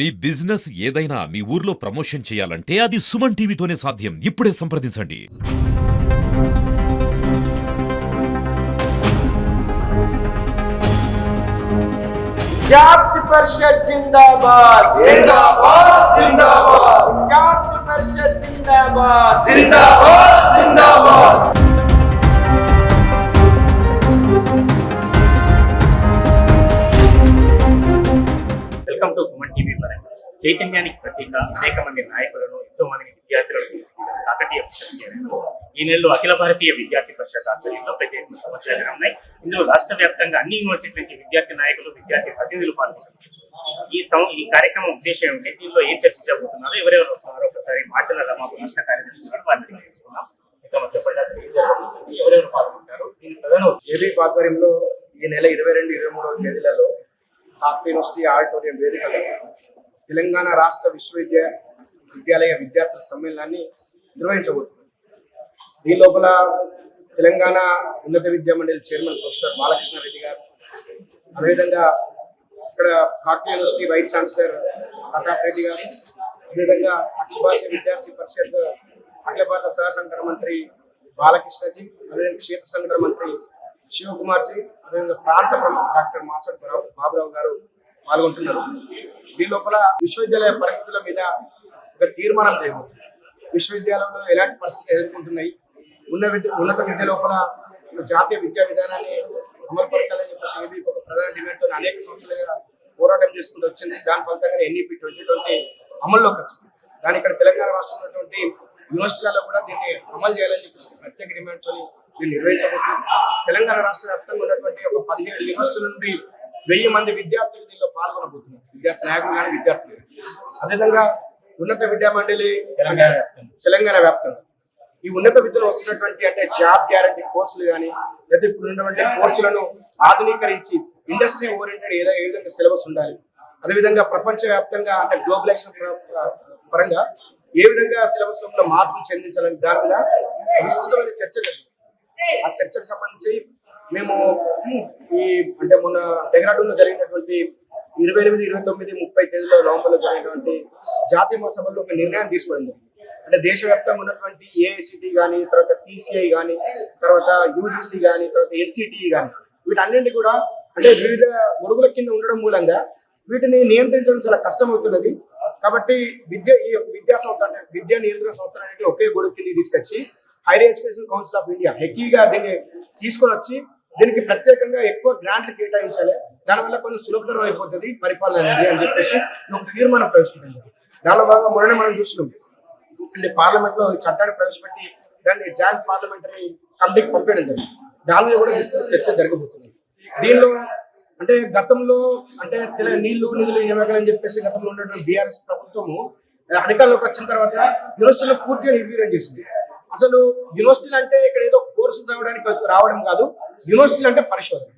మీ business ఏదైనా మీ ఊర్లో promotion చేయాలంటే అది సుమన్ టీవీతోనే సాధ్యం. ఇప్పుడే సంప్రదించండి. जाति परिषद जिंदाबाद जिंदाबाद जिंदाबाद जाति परिषद जिंदाबाद जिंदाबाद जिंदाबाद వెల్కమ్ టు సుమన్ టీవీ. చైతన్యానికి ప్రతీక అనేక మంది నాయకులను, ఎంతో మంది విద్యార్థులను తీసుకున్నారు కాకతీయ విశ్వవిద్యాలయంలో ఈ నెలలో అఖిల భారతీయ విద్యార్థి పరిషత్ ఆధ్వర్యంలో ప్రత్యేక సమస్యలు ఉన్నాయి. ఇందులో రాష్ట్ర వ్యాప్తంగా అన్ని యూనివర్సిటీ నుంచి విద్యార్థి నాయకులు, విద్యార్థి ప్రతినిధులు పాల్గొంటున్నారు. ఈ కార్యక్రమం ఉద్దేశం ఏంటి, దీనిలో ఏం చర్చించబోతున్నారో, ఎవరెవరు వస్తున్నారో ఒకసారి మాచల రమాకు రాష్ట్ర కార్యదర్శి వారిని తెలుసుకున్నాం. ఎవరెవరు పాల్గొంటారు, దీని ప్రధాన ఏబీ ఆధ్వర్యంలో ఈ నెల 22, 23 తేదీలలో కాకతీయ యూనివర్సిటీ ఆడిటోరియం వేదికగా తెలంగాణ రాష్ట్ర విశ్వవిద్యాలయ విద్యార్థుల సమ్మేళనాన్ని నిర్వహించబోతున్నారు. దీని లోపల తెలంగాణ ఉన్నత విద్యా మండలి చైర్మన్ ప్రొఫెసర్ బాలకృష్ణ రెడ్డి గారు, అదేవిధంగా ఇక్కడ Kakatiya university vice chancellor Pratap Reddy garu, అదేవిధంగా అఖిల భారతీయ విద్యార్థి పరిషత్ అఖిల భారత సహ సంఘటన మంత్రి బాలకృష్ణజీ, అదేవిధంగా క్షేత్ర సంఘటన మంత్రి శివకుమార్ జీ, అదేవిధంగా ప్రాంత ప్రముఖ డాక్టర్ మాసడ్ బాబురావు గారు పాల్గొంటున్నారు. దీని లోపల విశ్వవిద్యాలయ పరిస్థితుల మీద ఒక తీర్మానం చేయబోతుంది. విశ్వవిద్యాలయంలో ఎలాంటి పరిస్థితులు ఎదుర్కొంటున్నాయి, ఉన్నత విద్య లోపల జాతీయ విద్యా విధానాన్ని అమలుపరచాలని చెప్పేసి ఏబీ ఒక ప్రధాన డిమాండ్తో అనేక సంవత్సరాలుగా పోరాటం చేసుకుంటూ వచ్చింది. దాని ఫలితంగా NEP 2020 అమల్లోకి వచ్చింది. దాని ఇక్కడ తెలంగాణ రాష్ట్రంలో ఉన్నటువంటి యూనివర్సిటీలలో కూడా దీన్ని అమలు చేయాలని చెప్పేసి ప్రత్యేక డిమాండ్తో దీన్ని నిర్వహించబోతుంది. తెలంగాణ రాష్ట్ర వ్యాప్తంగా ఉన్నటువంటి ఒక 17 యూనివర్సిటీల నుండి 1000 మంది విద్యార్థులు దీనిలో పాల్గొనబోతున్నారు. విద్యార్థి నాయకులు కానీ విద్యార్థులు. అదేవిధంగా ఉన్నత విద్యా మండలి తెలంగాణ వ్యాప్తంగా ఈ ఉన్నత విద్యలో వస్తున్నటువంటి అంటే జాబ్ గ్యారంటీ కోర్సులు కానీ, లేదా ఇప్పుడు ఉన్నటువంటి కోర్సులను ఆధునీకరించి ఇండస్ట్రీ ఓరియంటెడ్ ఏ విధంగా సిలబస్ ఉండాలి, అదేవిధంగా ప్రపంచ వ్యాప్తంగా అంటే గ్లోబలైజేషన్ పరంగా ఏ విధంగా సిలబస్ లో మార్పులు చెందించాలని దాని మీద విస్తృతమైన చర్చ జరిగింది. ఆ చర్చకు సంబంధించి మేము ఈ అంటే మొన్న డెహ్రాడూన్ లో జరిగినటువంటి 28, 29, 30 తేదీలో నవంబర్లో జరిగినటువంటి జాతీయ మహాసభలో ఒక నిర్ణయం తీసుకోవడం. అంటే దేశవ్యాప్తంగా ఉన్నటువంటి AICT కానీ, తర్వాత PCI కానీ, తర్వాత UGC కానీ, తర్వాత NCTE కానీ, వీటన్నింటి కూడా అంటే వివిధ గొడుగుల కింద ఉండడం మూలంగా వీటిని నియంత్రించడం చాలా కష్టమవుతున్నది. కాబట్టి ఈ విద్యా సంస్థ అంటే విద్యా నియంత్రణ సంస్థ అనేది ఒకే గొడుగు కింద తీసుకొచ్చి higher education council of India హెకీగా దీన్ని తీసుకొని వచ్చి దీనికి ప్రత్యేకంగా ఎక్కువ గ్రాంట్లు కేటాయించాలి, దానివల్ల కొంచెం సులభతరం అయిపోతుంది పరిపాలన అనేది అని చెప్పేసి ఒక తీర్మానం ప్రవేశపెట్టింది. దానిలో భాగంగా మొన్న మనం చూసినాం అంటే పార్లమెంట్ లో చట్టాన్ని ప్రవేశపెట్టి దాన్ని జాయింట్ పార్లమెంటరీ కమిటీకి పంపేయడం జరిగింది. దాని మీద కూడా విస్తృత చర్చ జరగబోతుంది. దీనిలో అంటే గతంలో అంటే నీళ్లు నిధులు నియామకాలు అని చెప్పేసి గతంలో ఉన్నటువంటి BRS ప్రభుత్వము అధికారంలోకి వచ్చిన తర్వాత యూనివర్సిటీలో పూర్తిగా నిర్వీర్యం చేసింది. అసలు యూనివర్సిటీలు అంటే ఇక్కడ ఏదో కోర్సు చదవడానికి రావడం కాదు, యూనివర్సిటీలు అంటే పరిశోధన.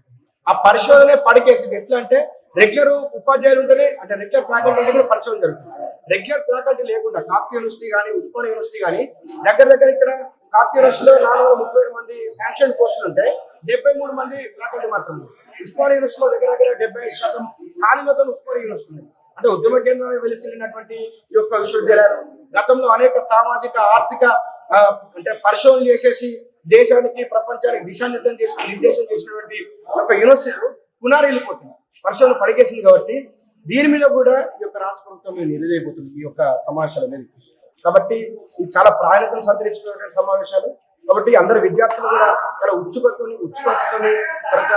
ఆ పరిశోధన పడికేసింది. ఎట్లా అంటే రెగ్యులర్ ఉపాధ్యాయులు ఉంటేనే అంటే రెగ్యులర్ ఫ్యాకల్టీ ఉంటేనే పరిశోధన జరుగుతుంది. రెగ్యులర్ ఫ్యాకల్టీ లేకుండా కాకతీయ యూనివర్సిటీ కానీ, ఉస్మానియా యూనివర్సిటీ కానీ దగ్గర ఇక్కడ కాకతీయ యూనివర్సిటీలో 437 మంది శాంక్షన్ పోస్టులు ఉంటాయి, 73 మంది ఫ్యాకల్టీ మాత్రమే. ఉస్మానియా యూనివర్సిటీలో దగ్గర 75% ఖాళీలతో ఉస్మానియా యూనివర్సిటీ ఉంది. అంటే ఉద్యమ కేంద్రంలో వెలిసినటువంటి ఈ యొక్క విశ్వవిద్యాలయాలు గతంలో అనేక సామాజిక ఆర్థిక అంటే పరిశోధన చేసేసి దేశానికి ప్రపంచానికి నిర్దేశం చేసినటువంటి ఒక యూనివర్సిటీలు పునారిల్లిపోతుంది, పరిశోధన పడికేసింది. కాబట్టి దీని మీద కూడా ఈ యొక్క రాష్ట్ర ప్రభుత్వం నిలదీయబోతుంది ఈ యొక్క సమావేశాల మీద. కాబట్టి ఇది చాలా ప్రాధాన్యతను సంతరించుకున్నటువంటి సమావేశాలు. కాబట్టి అందరు విద్యార్థులు కూడా చాలా ఉత్సుకతతో తర్వాత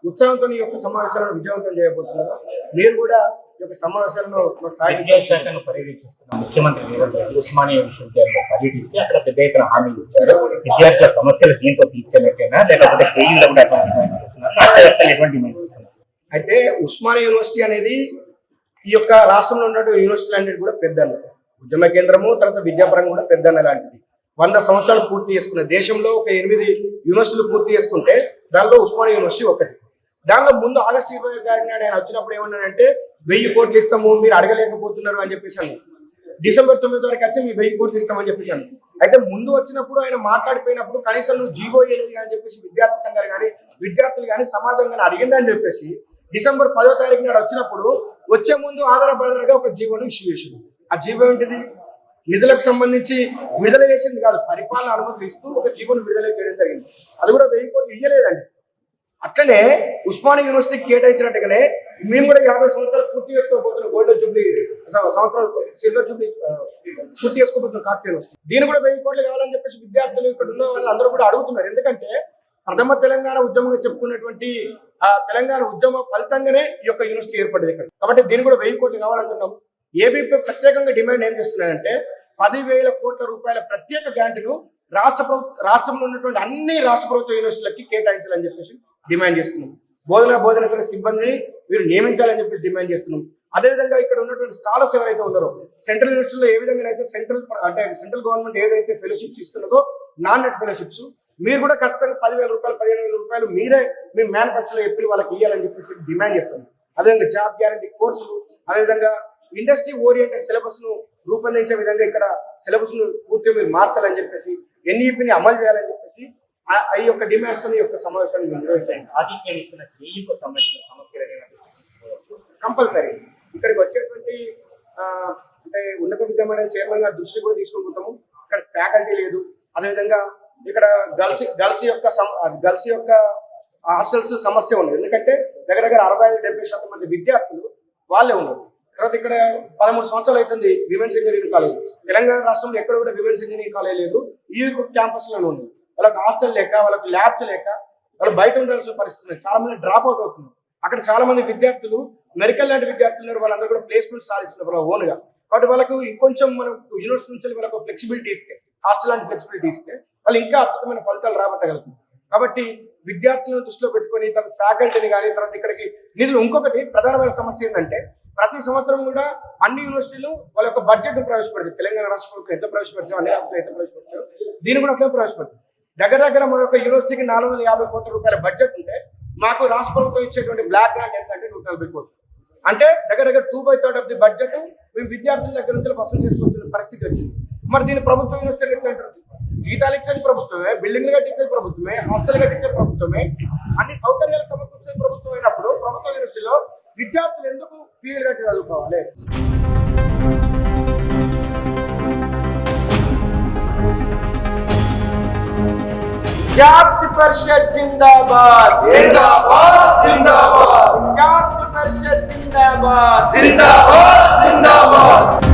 ఉత్సాహంతో ఈ యొక్క సమావేశాలను విజయవంతం చేయబోతున్నారు. మీరు కూడా ఈ యొక్క సమావేశాలను విద్యాశాఖను పర్యవేక్షిస్తున్న ముఖ్యమంత్రి రేవంత్ రెడ్డి ఉస్మానియా విశ్వవిద్యాలయంలో పర్యటించి అక్కడ పెద్ద ఎత్తున హామీలు ఇచ్చారు. విద్యార్థుల సమస్యలు దీంతో తీర్చలేకపోయినా లేకపోతే కేజీలో కూడా ఎటువంటి అయితే ఉస్మానియా యూనివర్సిటీ అనేది ఈ యొక్క రాష్ట్రంలో ఉన్నటువంటి యూనివర్సిటీలు అనేది కూడా పెద్దన్న ఉద్యమ కేంద్రము, తర్వాత విద్యాపరంగా కూడా పెద్దన్న లాంటిది. 100 సంవత్సరాలు పూర్తి చేసుకున్న దేశంలో ఒక 8 యూనివర్సిటీలు పూర్తి చేసుకుంటే దానిలో ఉస్మానియా యూనివర్సిటీ ఒకటి. దానిలో ముందు ఆగస్టు 25 తారీఖున ఆయన వచ్చినప్పుడు ఏమన్నాడంటే 1000 కోట్లు ఇస్తాము, మీరు అడగలేకపోతున్నారు అని చెప్పేసి. డిసెంబర్ 9 వరకు వచ్చి మీ 1000 కోట్లు ఇస్తామని చెప్పేసి. అయితే ముందు వచ్చినప్పుడు ఆయన మాట్లాడిపోయినప్పుడు కనీసం నువ్వు జీవో వేయలేదు అని చెప్పేసి విద్యార్థి సంఘాలు కానీ, విద్యార్థులు కానీ, సమాజం కానీ అడిగిందని చెప్పేసి డిసెంబర్ 10వ తారీఖు నాడు వచ్చినప్పుడు వచ్చే ముందు ఆధారపడగా ఒక జీవోను ఇష్యూ చేసింది. ఆ జీవో ఏంటిది? నిధులకు సంబంధించి విడుదల చేసింది కాదు, పరిపాలన అనుమతులు ఇస్తూ ఒక జీవోను విడుదల చేయడం జరిగింది. అది కూడా 1000 కోట్లు ఇయ్యలేదండి. అట్లనే ఉస్మానియా యూనివర్సిటీకి కేటాయించినట్టుగానే మేము కూడా 50 సంవత్సరాలు పూర్తి చేసుకోబోతున్నాం. గోల్డెన్ జూబ్లీ సంవత్సరాలు, సిల్వర్ జూబ్లీ పూర్తి చేసుకోబోతున్నాం కాకతీయ యూనివర్సిటీ. దీని కూడా 1000 కోట్లు కావాలని చెప్పేసి విద్యార్థులు ఇక్కడ ఉన్న వాళ్ళందరూ కూడా అడుగుతున్నారు. ఎందుకంటే ప్రథమ తెలంగాణ ఉద్యమంగా చెప్పుకున్నటువంటి ఆ తెలంగాణ ఉద్యమ ఫలితంగానే ఈ యొక్క యూనివర్సిటీ ఏర్పడింది ఇక్కడ. కాబట్టి దీని కూడా 1000 కోట్లు కావాలంటున్నాం. ఏబీపీ ప్రత్యేకంగా డిమాండ్ ఏం చేస్తున్నాయంటే 10,000 కోట్ల రూపాయల ప్రత్యేక గ్రాంట్ను రాష్ట్రంలో ఉన్నటువంటి అన్ని రాష్ట్ర ప్రభుత్వ యూనివర్సిటీలకి కేటాయించాలని చెప్పేసి డిమాండ్ చేస్తున్నాం. బోధనేతర సిబ్బందిని వీరు నియమించాలని చెప్పేసి డిమాండ్ చేస్తున్నాం. అదేవిధంగా ఇక్కడ ఉన్నటువంటి స్కాలర్స్ ఎవరైతే ఉన్నారో సెంట్రల్ యూనివర్సిటీలో ఏ విధంగా అయితే సెంట్రల్ గవర్నమెంట్ ఏదైతే ఫెలోషిప్స్ ఇస్తున్నదో నాన్ నెట్ ఫెలోషిప్స్ మీరు కూడా ఖచ్చితంగా 10,000 రూపాయలు 15,000 రూపాయలు మీరే మీ మేనిఫెస్టోలో చెప్పి వాళ్ళకి ఇవ్వాలని చెప్పేసి డిమాండ్ చేస్తున్నాం. అదేవిధంగా జాబ్ గ్యారంటీ కోర్సులు, అదేవిధంగా ఇండస్ట్రీ ఓరియంటెడ్ సిలబస్ ను రూపొందించే విధంగా ఇక్కడ సిలబస్ ను పూర్తిగా మీరు మార్చాలని చెప్పేసి ఎన్ఈపిని అమలు చేయాలని చెప్పేసి ఈ యొక్క డిమాండ్స్ ఈ యొక్క సమావేశాన్ని నిర్వహించండి. ఆతిథ్యం ఇస్తున్న జేఈకు సంబంధించిన సమస్యలు కంపల్సరీ ఇక్కడికి వచ్చేటువంటి అంటే ఉన్నత విద్యామండలి చైర్మన్ గారి దృష్టి కూడా తీసుకుంటాము. ఇక్కడ ఫ్యాకల్టీ లేదు. అదేవిధంగా ఇక్కడ గర్ల్స్ యొక్క హాస్టల్స్ సమస్య ఉంది. ఎందుకంటే దగ్గర 65-70% మంది విద్యార్థులు వాళ్ళే ఉన్నారు. తర్వాత ఇక్కడ 13 సంవత్సరాలు అవుతుంది విమెన్స్ ఇంజనీరింగ్ కాలేజ్. తెలంగాణ రాష్ట్రంలో ఎక్కడ కూడా విమెన్స్ ఇంజనీరింగ్ కాలేజ్ లేదు. ఈ క్యాంపస్ లోనే ఉంది. వాళ్ళకి హాస్టల్ లేక, వాళ్ళకి ల్యాబ్స్ లేక వాళ్ళు బయట ఉండాల్సిన పరిస్థితి. చాలా మంది డ్రాప్ అవుట్ అవుతున్నారు. అక్కడ చాలా మంది విద్యార్థులు మెడికల్ లాంటి విద్యార్థులు ఉన్నారు. వాళ్ళందరూ కూడా ప్లేస్మెంట్ సాధిస్తున్నారు వాళ్ళ ఓన్ గా. కాబట్టి వాళ్ళకు ఇంకొంచెం మనం యూనివర్సిటీ నుంచి వాళ్ళకు ఫ్లెక్సిబిలిటీ ఇస్తే, హాస్టల్ లాంటి ఫ్లెక్సిబిలిటీ ఇస్తే వాళ్ళు ఇంకా అద్భుతమైన ఫలితాలు రాబట్టగలుగుతారు. కాబట్టి విద్యార్థులను దృష్టిలో పెట్టుకొని తమ ఫ్యాకల్టీని కానీ తర్వాత ఇక్కడికి నిధులు. ఇంకొకటి ప్రధానమైన సమస్య ఏంటంటే ప్రతి సంవత్సరం కూడా అన్ని యూనివర్సిటీలు వాళ్ళ యొక్క బడ్జెట్ ప్రవేశపెడతాయి. తెలంగాణ రాష్ట్ర ప్రభుత్వం ఎంత ప్రవేశపెడతాయో అన్ని రాష్ట్రాలు ఎంత ప్రవేశపెడతాయో దీన్ని కూడా అట్లా ప్రవేశపెడతాయి. దగ్గర మన యొక్క యూనివర్సిటీకి 450 కోట్ల రూపాయల బడ్జెట్ ఉంటే మాకు రాష్ట్ర ప్రభుత్వం ఇచ్చేటువంటి బ్లాక్ గ్రాంట్ ఎంతంటే 140 కోట్లు. అంటే దగ్గర 2/3 ఆఫ్ ది బడ్జెట్ మేము విద్యార్థుల దగ్గర నుంచి వసూలు చేసుకోవాల్సిన పరిస్థితి వచ్చింది. మరి దీన్ని ప్రభుత్వ యూనివర్సిటీలు ఎట్లా అంటారు? జీతాలు ఇచ్చేది ప్రభుత్వమే, బిల్డింగ్లు కట్టించేది ప్రభుత్వమే, హాస్టల్ కట్టించేది ప్రభుత్వమే, అన్ని సౌకర్యాలు సమకూర్చేది ప్రభుత్వం అయినప్పుడు ప్రభుత్వ యూనివర్సిటీలో విద్యార్థులు ఎందుకు ఫీజులు కట్టి చదువుకోవాలి? విద్యార్థి పరిషత్ జిందాబాద్, जिंदाबाद जिंदाबाद విద్యార్థి పరిషత్ జిందాబాద్, जिंदाबाद जिंदाबाद